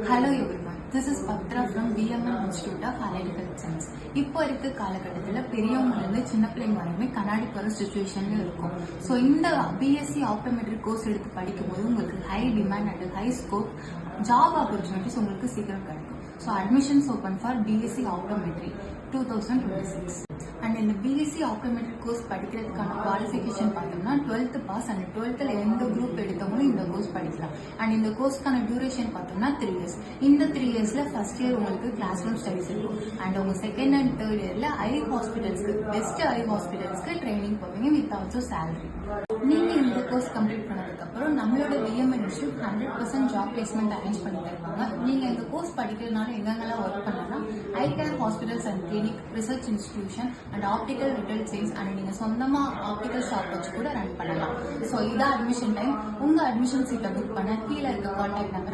Hello everyone, this is Patra from BMM Institute of Analytical Science. இப்போ இருக்க காலகட்டத்தில் பெரியவங்கலேருந்து சின்ன பிள்ளைங்க வரையுமே கண்ணாடி போகிற சுச்சுவேஷன்ல இருக்கும். ஸோ இந்த பிஎஸ்சி ஆப்டோமெட்ரிக் கோர்ஸ் எடுத்து படிக்கும்போது உங்களுக்கு high demand and high scope job opportunities உங்களுக்கு சீக்கிரம் கிடைக்கும். So admissions open for BSc optometry 2026. And இந்த பிஎஸ்சி ஆப்டோமெட்ரிக் கோர்ஸ் படிக்கிறதுக்கான குவாலிஃபிகேஷன் பார்த்தோம்னா 12th பாஸ் அண்ட் 12th எந்த குரூப் எடுத்தவங்களும் இந்த கோர்ஸ் படிக்கலாம். அண்ட் இந்த கோர்ஸ்க்கான டியூரேஷன் பார்த்தோம்னா 3 years. இந்த 3 yearsல ஃபர்ஸ்ட் இயர் உங்களுக்கு கிளாஸ் ரூம் ஸ்டடிஸ் இருக்கும். அண்ட் உங்க செகண்ட் அண்ட் தேர்ட் இயர்ல ஐ ஹாஸ்பிட்டல்ஸ்க்கு பெஸ்ட் ஐ ஹாஸ்பிட்டல்ஸ்க்கு ட்ரைனிங் போவீங்க வித் ஆல்சோ சேலரி. நீங்க இந்த கோர்ஸ் கம்ப்ளீட் பண்ணதுக்கு அப்புறம் நம்மளோட PM institute 100% job placement arrange பண்ணி தருவாங்க. நீங்க இந்த கோர்ஸ் படிக்கிறதுனால எங்கெங்கெல்லாம் ஒர்க் பண்ணலாம், eye care hospitals and clinic, research institution and optical retail sales and நீங்க சொந்தமா ஆப்டிக்கல் ஷாப் வச்சு கூட ரன் பண்ணலாம். ஸோ இதான் அட்மிஷன் டைம். உங்க அட்மிஷன் சீட்டை புக் பண்ண கீழே இருக்க கான்டாக்ட் நம்பர்